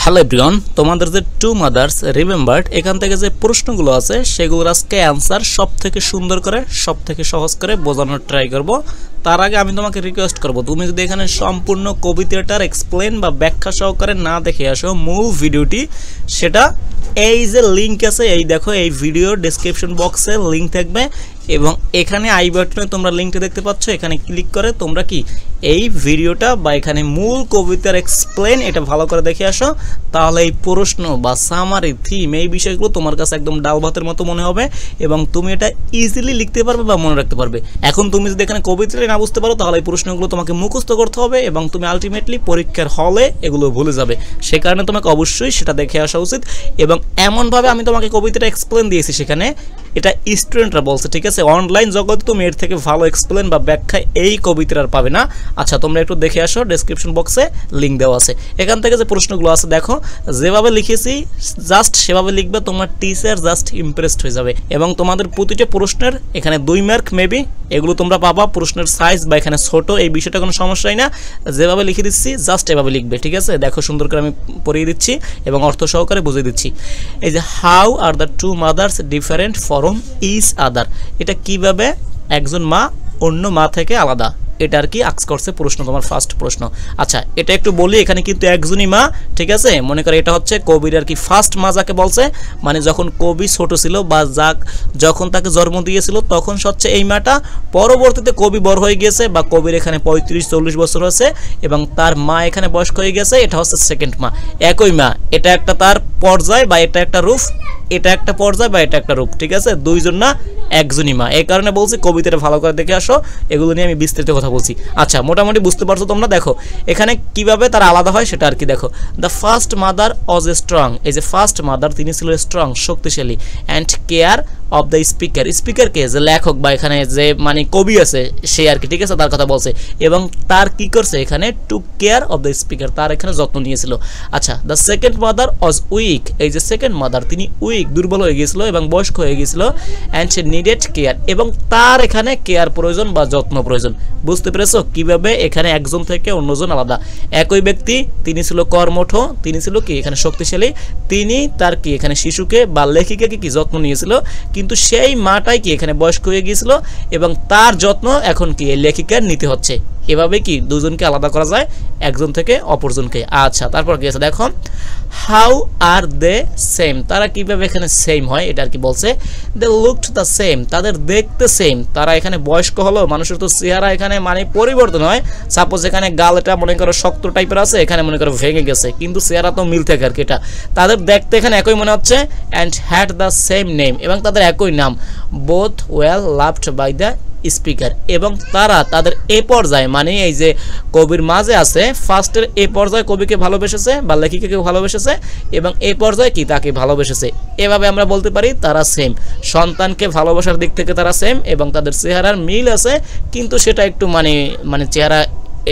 Hello everyone, তোমাদের যে two mother's remembered এখান থেকে যে প্রশ্নগুলো আছে সেগুলোর আজকে অ্যান্সার সব থেকে সুন্দর করে সব থেকে সহজ করে বোঝানোর ট্রাই করব। তার আগে আমি তোমাকে রিকোয়েস্ট করব, তুমি যদি এখানে সম্পূর্ণ কবিতাটার এক্সপ্লেন বা ব্যাখ্যা সহকারে না দেখে আসো মূল ভিডিওটি, সেটা এই যে লিঙ্ক আছে, এই দেখো এই ভিডিও ডেসক্রিপশন বক্সে লিঙ্ক থাকবে এবং এখানে আই বাটনে তোমরা লিঙ্কটা দেখতে পাচ্ছ, এখানে ক্লিক করে তোমরা কি এই ভিডিওটা বা এখানে মূল কবিতার এক্সপ্লেন এটা ভালো করে দেখে আসো, তাহলে এই প্রশ্ন বা সামারি থিম এই বিষয়গুলো তোমার কাছে একদম ডাল ভাতের মতো মনে হবে এবং তুমি এটা ইজিলি লিখতে পারবে বা মনে রাখতে পারবে। এখন তুমি যদি এখানে কবিতাটা না বুঝতে পারো তাহলে এই প্রশ্নগুলো তোমাকে মুখস্থ করতে হবে এবং তুমি আলটিমেটলি পরীক্ষার হলে এগুলো ভুলে যাবে। সে কারণে তোমাকে অবশ্যই সেটা দেখে আসা উচিত এবং এমনভাবে আমি তোমাকে কবিতাটা এক্সপ্লেন দিয়েছি, সেখানে এটা স্টুডেন্টরা বলছে, ঠিক আছে? অনলাইন জগতে তুমি এর থেকে ভালো এক্সপ্লেন বা ব্যাখ্যা এই কবিতার আর পাবে না। আচ্ছা, তোমরা একটু দেখে আসো, ডেসক্রিপশন বক্সে লিঙ্ক দেওয়া আছে। এখান থেকে যে প্রশ্নগুলো আছে দেখো, যেভাবে লিখেছি জাস্ট সেভাবে লিখবে, তোমার টিচার জাস্ট ইমপ্রেসড হয়ে যাবে এবং তোমাদের প্রতিটা প্রশ্নের এখানে 2 মার্ক মেবি এগুলো তোমরা পাবা। প্রশ্নের সাইজ বা এখানে ছোট এই বিষয়টা কোনো সমস্যাই না, যেভাবে লিখে দিচ্ছি জাস্ট এভাবে লিখবে, ঠিক আছে? দেখো সুন্দর করে আমি পড়িয়ে দিচ্ছি এবং অর্থ সহকারে বুঝিয়ে দিচ্ছি। এই যে how are the two mothers different from each other, এটা কিভাবে একজন মা অন্য মা থেকে আলাদা, এটা আর কি আস্ক করছে প্রশ্ন, তোমার ফার্স্ট প্রশ্ন। আচ্ছা, এটা একটু বলি, এখানে কিন্তু একজনই মা, ঠিক আছে? মনে করে এটা হচ্ছে কবির আর কি ফার্স্ট মা যাকে বলছে, মানে যখন কবি ছোট ছিল বা যখন তাকে জন্ম দিয়েছিল তখন হচ্ছে এই মাটা। পরবর্তীতে কবি বড় হয়ে গিয়েছে বা কবির এখানে 35-40 বছর হয়েছে এবং তার মা এখানে বয়স্ক হয়ে গেছে, এটা হচ্ছে সেকেন্ড মা। একই মা, এটা একটা তার পর্যায় বা এটা একটা রূপ, এটা একটা পর্যায় বা এটা একটা রূপ, ঠিক আছে? দুইজন না একজনই মা। এই কারণে বলছি কবিতাটা ভালো করে দেখে আসো, এগুলো নিয়ে আমি বিস্তারিত কথা বলছি। আচ্ছা, মোটামুটি বুঝতে পারছো তোমরা? দেখো এখানে কিভাবে তারা আলাদা হয় সেটা আর কি দেখো। The first mother was strong, এই যে ফার্স্ট মাদার তিনি ছিল স্ট্রং, শক্তিশালী, and care of the speaker, স্পিকারকে যে লেখক বা এখানে যে মানে কবি আছে সে আর কি, ঠিক আছে? তার কথা বলছে এবং তার কি করছে এখানে to care of the speaker, তার এখানে যত্ন নিয়েছিল। আচ্ছা, the second mother was weak, এই যে সেকেন্ড মাদার তিনি উইক, দুর্বল হয়ে গিয়েছিল এবং বয়স্ক হয়ে গিয়েছিল, অ্যান্ড সে নিডেড কেয়ার, এবং তার এখানে কেয়ার প্রয়োজন বা যত্ন প্রয়োজন। বুঝতে পেরেছো কিভাবে এখানে একজন থেকে অন্যজন আলাদা? একই ব্যক্তি, তিনি ছিল কর্মঠ, তিনি ছিল কি এখানে শক্তিশালী, তিনি তার কি এখানে শিশুকে বা লেখিকাকে কি যত্ন নিয়েছিল, কিন্তু সেই মাটাই কি এখানে বয়স্ক হয়ে গিয়েছিল এবং তার যত্ন এখন কি এই লেখিকার নিতে হচ্ছে। এভাবে কি দুজনকে আলাদা করা যায় একজন থেকে অপরজনকে। আচ্ছা, তারপর কি আছে দেখো, হাউ আর দে সেম, তারা কিভাবে এখানে সেম হয় এটা আর কি বলছে। দে লুকড দ্য সেম, তাদের দেখতে সেম, তারা এখানে বয়স্ক হলো, মানুষের তো চেহারা এখানে মানে পরিবর্তন হয়। সাপোজ এখানে গালটা মনে করো শক্ত টাইপের আছে, এখানে মনে করো ভেঙে গেছে, কিন্তু চেহারা তো মিল থাকে আর কি। এটা তাদের দেখতে এখানে একই মনে হচ্ছে। And had the same name, এবং তাদের একই নাম। Both well loved by the speaker, এবং তারা তাদের এ পর্যায়ে মানে এই যে কবির মাঝে আছে ফার্স্টের এ পর্যায়ে কবিকে ভালোবেসেছে বা লেখিকাকে ভালোবেসেছে এবং এ পর্যায়ে কি তাকে ভালোবেসেছে। এভাবে আমরা বলতে পারি তারা সেম, সন্তানকে ভালোবাসার দিক থেকে তারা সেম এবং তাদের চেহারার মিল আছে, কিন্তু সেটা একটু মানে চেহারা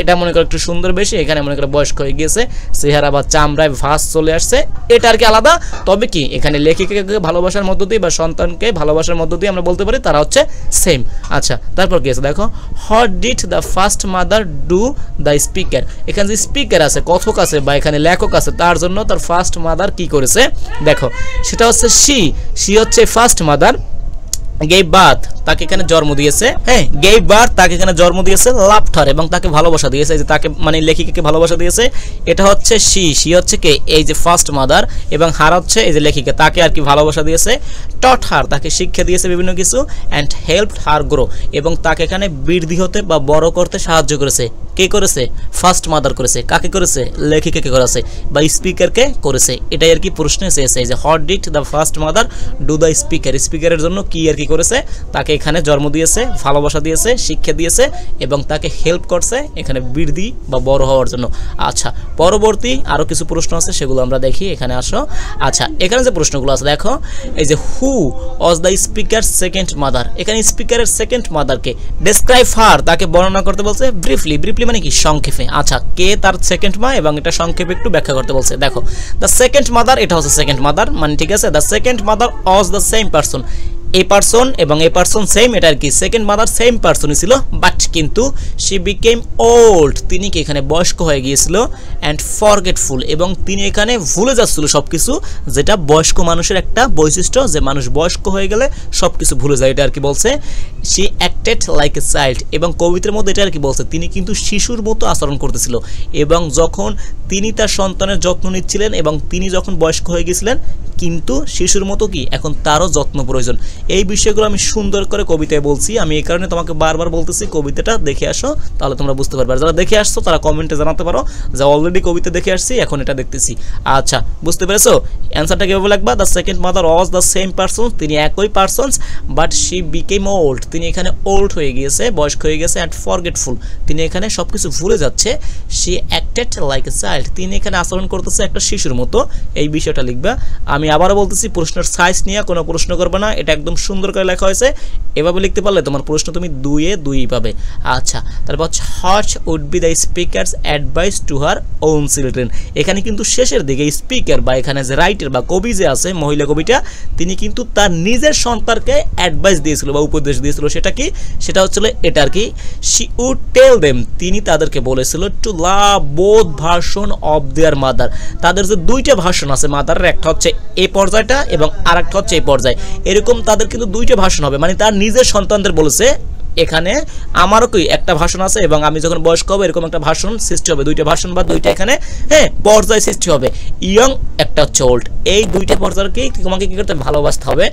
এটা মনে করো একটু সুন্দর বেশি, এখানে মনে করো বয়স্ক হয়ে গিয়েছে, চেহারা বা চামড়ায় ভাঁজ চলে আসছে, এটা আর কি আলাদা। তবে কি এখানে লেখিকাকে ভালোবাসার মধ্য দিয়ে বা সন্তানকে ভালোবাসার মধ্য দিয়ে আমরা বলতে পারি তারা হচ্ছে সেম। আচ্ছা, তারপর কি আছে দেখো, what did the first mother do the speaker, এখানে যে স্পিকার আছে কথক আছে বা এখানে লেখক আছে, তার জন্য তার ফার্স্ট মাদার কি করেছে দেখো, সেটা হচ্ছে সি হচ্ছে ফার্স্ট মাদার গেভ বার্থ, তাকে এখানে জন্ম দিয়েছে। হ্যাঁ, গেভ বার্থ, তাকে এখানে জন্ম দিয়েছে। লাভড হার, এবং তাকে ভালোবাসা দিয়েছে, এই যে তাকে মানে লেখিকাকে ভালোবাসা দিয়েছে, এটা হচ্ছে সি হচ্ছে কে এই যে ফার্স্ট মাদার, এবং হার হচ্ছে এই যে লেখিকা, তাকে আর কি ভালোবাসা দিয়েছে। টট হার, তাকে শিক্ষা দিয়েছে বিভিন্ন কিছু। অ্যান্ড হেল্পড হার গ্রো, এবং তাকে এখানে বৃদ্ধি হতে বা বড় করতে সাহায্য করেছে। কে করেছে? ফার্স্ট মাদার করেছে। কাকে করেছে? লেখিকাকে করেছে বা স্পিকারকে করেছে। এটাই আর কি প্রশ্নে চেয়েছে, এই যে what did the first mother do the speaker, স্পিকারের জন্য কি আর কি করেছে, তাকে এখানে জন্ম দিয়েছে, ভালোবাসা দিয়েছে, শিক্ষা দিয়েছে এবং তাকে হেল্প করছে এখানে বৃদ্ধি বা বড় হওয়ার জন্য। আচ্ছা, পরবর্তী আরো কিছু প্রশ্ন আছে, সেগুলো আমরা দেখি, এখানে আসো। আচ্ছা, এখানে যে প্রশ্নগুলো আছে দেখো, এই যে who was the speaker second mother, এখানে স্পিকারের সেকেন্ড মাদারকে ডেসক্রাইব হার, তাকে বর্ণনা করতে বলছে ব্রিফলি মানে কি সংক্ষেপে। আচ্ছা, কে তার সেকেন্ড মা এবং এটা সংক্ষেপে একটু ব্যাখ্যা করতে বলছে। দেখো, দ্য সেকেন্ড মাদার, এটা হচ্ছে সেকেন্ড মাদার মানে, ঠিক আছে? The second mother was the same person, a person এবং এ পারসন সেম, এটা আর কি সেকেন্ড মাদার সেম পারসনই ছিল, বাট কিন্তু শি বিকেম ওল্ড, তিনি কি এখানে বয়স্ক হয়ে গিয়েছিল, অ্যান্ড ফরগেটফুল, এবং তিনি এখানে ভুলে যাচ্ছিল সব কিছু, যেটা বয়স্ক মানুষের একটা বৈশিষ্ট্য, যে মানুষ বয়স্ক হয়ে গেলে সব কিছু ভুলে যায়, এটা আর কি বলছে। She acted like a child, এবং কবিতার মধ্যে এটা আর কি বলছে, তিনি কিন্তু শিশুর মতো আচরণ করতেছিল, এবং যখন তিনি তার সন্তানের যত্ন নিচ্ছিলেন এবং তিনি যখন বয়স্ক হয়ে গেছিলেন, কিন্তু শিশুর মতো কি এখন তারও যত্ন প্রয়োজন। এই বিষয়গুলো আমি সুন্দর করে কবিতায় বলছি, আমি এই কারণে তোমাকে বারবার বলতেছি কবিতাটা দেখে আসো, তাহলে তোমরা বুঝতে পারবে। যারা দেখে আসছো তারা কমেন্টে জানাতে পারো যে অলরেডি কবিতা দেখে আসছি, এখন এটা দেখতেছি। আচ্ছা, বুঝতে পেরেছো অ্যান্সারটা কীভাবে লাগবা? The second mother was the same person, তিনি একই persons, but she became old, তিনি এখানে ওল্ড হয়ে গিয়েছে, বয়স্ক হয়ে গেছে, অ্যান্ড ফরগেটফুল, তিনি এখানে সব কিছু ভুলে যাচ্ছে। She acted like a child, তিনি এখানে আচরণ করতেছে একটা শিশুর মতো, এই বিষয়টা লিখবা। আমি আবারও বলতেছি প্রশ্নের সাইজ নিয়ে কোনো প্রশ্ন করবে না, এটা একদম সুন্দর করে লেখা হয়েছে, এভাবে লিখতে পারলে তোমার প্রশ্ন তুমি 2 পাবে। আচ্ছা, তারপর হচ্ছে what would be the speaker's advice to her own children, এখানে কিন্তু শেষের দিকে স্পিকার বা এখানে যে রাইটার বা কবি যে আছে, মহিলা কবিটা, তিনি কিন্তু তার নিজের সন্তানকে অ্যাডভাইস দিয়েছিল বা উপদেশ দিয়েছিল, সেটা কি? সেটা হচ্ছিল এটা আর কি, শি উড টেল দেম, তিনি তাদেরকে বলেছিল to love both version of their mother, তাদের যে 2টা ভার্সন আছে মাদারের, একটা হচ্ছে এই পর্যায়টা এবং আরেকটা হচ্ছে এই পর্যায়, এরকম তাদের কিন্তু 2টা ভার্সন হবে, মানে তার নিজের সন্তানদের বলেছে এখানে আমারও কি একটা ভাষণ আছে এবং আমি যখন বয়স্ক হব এরকম একটা ভাষণ সৃষ্টি হবে, 2টা ভাষণ বা 2টা এখানে পর্যায় সৃষ্টি হবে, ইয়ং একটা হচ্ছে ওল্ড, এই 2টা পর্যায়কে তোমাকে কি করতে ভালোবাসতে হবে,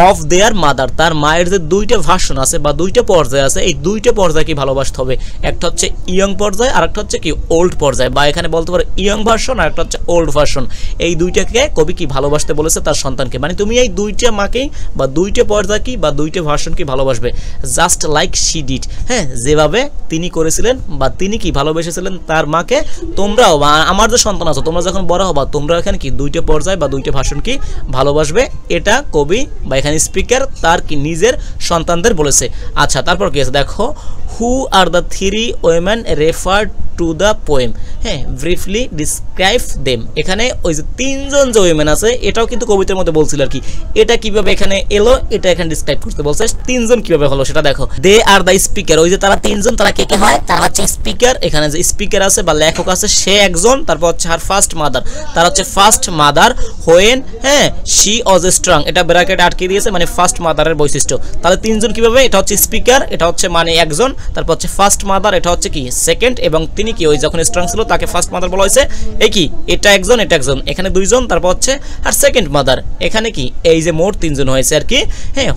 অফ দেয়ার মাদার, তার মায়ের যে 2টা ভাষণ আছে বা 2টা পর্যায় আছে, এই 2টা পর্যায়কে ভালোবাসতে হবে, একটা হচ্ছে ইয়ং পর্যায় আর একটা হচ্ছে কি ওল্ড পর্যায়, বা এখানে বলতে পারো ইয়ং ভার্সন আর একটা হচ্ছে ওল্ড ভার্সন, এই 2টাকে কবি কি ভালোবাসতে বলেছে তার সন্তানকে, মানে তুমি এই 2টা মাকেই বা 2টা পর্যায় কি বা 2টা ভার্সন কি ভালোবাসবে, জাস্ট লাইক শি ডিড, যেভাবে তিনি করেছিলেন বা তিনি কি ভালোবেসেছিলেন তার মাকে, তোমরাও আমার যে সন্তান আছো তোমরা যখন বড় হবা তোমরা এখানে কি 2টা পর্যায় বা 2টা ভাষণ কি ভালোবাসবে, এটা কবি বা এখানে স্পিকার তার কি নিজের সন্তানদের বলেছে। আচ্ছা, তারপর কি আছে দেখো, who are the 3 women referred to the poem, briefly describe them, এখানে ওই যে 3জন যে উইমেন আছে এটাও কিন্তু কবিতার মধ্যে বলছিল আর কি, এটা কিভাবে এখানে এলো এটা এখানে ডিসক্রাইব করতে বলছে, 3জন কিভাবে হলো সেটা দেখো। দে আর দ্য স্পিকার, ওই যে তারা 3জন, তারা কে কে হয়, তারা হচ্ছে স্পিকার, এখানে যে স্পিকার আছে বা লেখক আছে সে একজন, তারপর হচ্ছে আর ফার্স্ট মাদার, তার হচ্ছে first mother, when she was strong, এটা ব্র্যাকেট আটকে দিয়েছে মানে ফার্স্ট মাদারের বৈশিষ্ট্য, তাহলে 3জন কিভাবে, এটা হচ্ছে স্পিকার, এটা হচ্ছে মানে একজন, তারপর হচ্ছে ফার্স্ট মাদার, এটা হচ্ছে কি সেকেন্ড, এবং তিনি কি ওই যখন স্ট্রং ছিল তাকে ফার্স্ট মাদার বলা হয়েছে, এই কি এটা একজন এটা একজন, এখানে 2জন, তারপর হচ্ছে আর সেকেন্ড মাদার, এখানে কি এই যে মোট 3জন হয়েছে আর কি,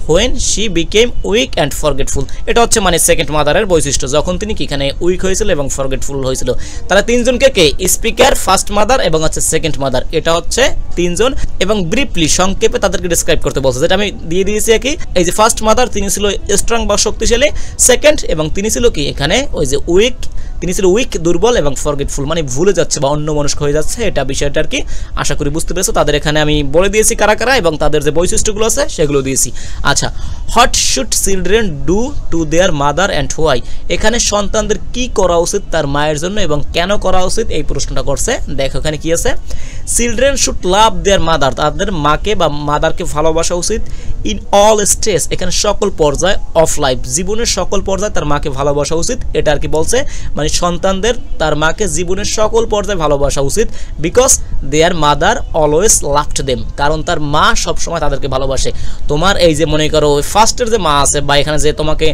when she became weak and forgetful, এটা হচ্ছে মানে সেকেন্ড মাদারের বৈশিষ্ট্য, যখন তিনি কি এখানে উইক হয়েছিল এবং ফরগেটফুল হয়েছিল, তাহলে 3জনকে কে স্পিকার, ফার্স্ট মাদার এবং হচ্ছে সেকেন্ড মাদার, এটা হচ্ছে 3জন, এবং ব্রিফলি সংক্ষেপে তাদেরকে ডিসক্রাইব করতে বলছে, যেটা আমি দিয়ে দিয়েছি আর কি, এই যে ফার্স্ট মাদার তিনি ছিল স্ট্রং বা শক্তিশালী, সেকেন্ড এবং তিনি ছিল কি এখানে ওই যে উইক, তিনি ছিল উইক দুর্বল, এবং ফরগেটফুল মানে ভুলে যাচ্ছে বা অন্যমনস্ক হয়ে যাচ্ছে, এটা বিষয়টা আর কি আশা করি বুঝতে পেরেছো। তাদের এখানে আমি বলে দিয়েছি কারা কারা এবং তাদের যে বৈশিষ্ট্যগুলো আছে সেগুলো দিয়েছি। আচ্ছা, what should children do to their mother and why, এখানে সন্তানদের কি করা উচিত তার মায়ের জন্য এবং কেন করা উচিত এই প্রশ্নটা করছে। দেখো এখানে কি আছে, children should love there mother, তাদের মাকে বা মাদারকে ভালোবাসা উচিত, ইন অল স্টেজ, এখানে সকল পর্যায় অফ লাইফ, জীবনের সকল পর্যায়ে তার মাকে ভালোবাসা উচিত, এটা আর কি বলছে, মানে সন্তানদের তার মাকে জীবনের সকল পর্যায়ে ভালোবাসা উচিত, because their mother always loved them, কারণ তার মা সবসময় তাদেরকে ভালোবাসে। তোমার এই যে মনে করো ফার্স্টের যে মা আছে বা এখানে যে তোমাকে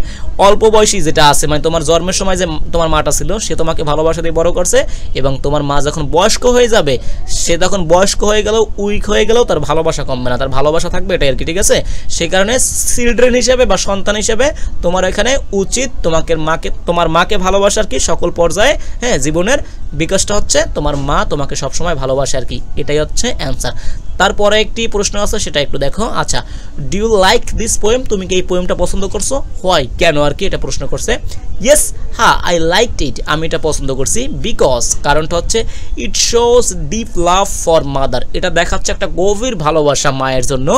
অল্প বয়সী যেটা আছে, মানে তোমার জন্মের সময় যে তোমার মাটা ছিল সে তোমাকে ভালোবাসা দিয়ে বড় করছে, এবং তোমার মা যখন বয়স্ক হয়ে যাবে, সে যখন বয়স্ক হয়ে গেলেও উইক হয়ে গেলেও তার ভালোবাসা কমবে না, তার ভালোবাসা থাকবে, এটাই আর কি, ঠিক আছে। সেই কারণে চিলড্রেন হিসেবে বা সন্তান হিসেবে তোমার এখানে উচিত তোমার মাকে ভালোবাসার কি সকল পর্যায়ে, জীবনের বিকাশটা হচ্ছে তোমার মা তোমাকে সবসময় ভালোবাসে আর কি, এটাই হচ্ছে অ্যান্সার। তারপরে একটি প্রশ্ন আছে সেটা একটু দেখো। আচ্ছা, do you like this poem, তুমি কি এই পোয়েমটা পছন্দ করছো, হোয়াই কেন আর কি এটা প্রশ্ন করছে। ইয়েস, হ্যাঁ, আই লাইকড ইট, আমি এটা পছন্দ করছি, বিকজ কারণটা হচ্ছে it shows deep love for mother, এটা দেখাচ্ছে একটা গভীর ভালোবাসা মায়ের জন্য,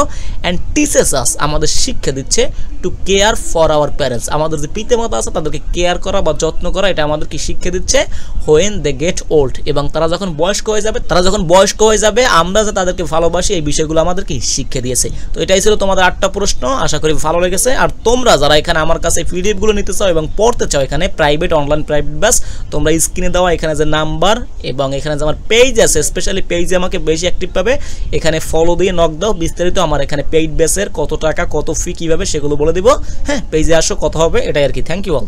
অ্যান্ড টিচেস আস, আমাদের শিক্ষা দিচ্ছে, to care for our parents, আমাদের যে পিতামাতা আছে তাদেরকে কেয়ার করা বা যত্ন করা, এটা আমাদেরকে শিক্ষা দিচ্ছে, হোয়েন দে গেট ওল্ড, এবং তারা যখন বয়স্ক হয়ে যাবে আমরা যে তাদেরকে ভালোবাসি এই বিষয়গুলো আমাদেরকে শিক্ষা দিয়েছে। তো এটাই ছিল তোমাদের 8টা প্রশ্ন, আশা করি ভালো লেগেছে। আর তোমরা যারা এখানে আমার কাছে পিডিএফ গুলো নিতে চাও এবং পড়তে চাও এখানে প্রাইভেট অনলাইন প্রাইভেট ব্যাচ, তোমরা স্ক্রিনে দেওয়া এখানে যে নাম্বার এবং এখানে যে আমার পেজ আছে, স্পেশালি পেজে আমাকে বেশি অ্যাক্টিভ পাবে, এখানে ফলো দিয়ে নক দাও, বিস্তারিত আমার এখানে পেইড ব্যাচের কত টাকা কত ফি কিভাবে সেগুলো বলে দিব। হ্যাঁ, পেজে আসো, কথা হবে, এটাই আর কি। Thank you all.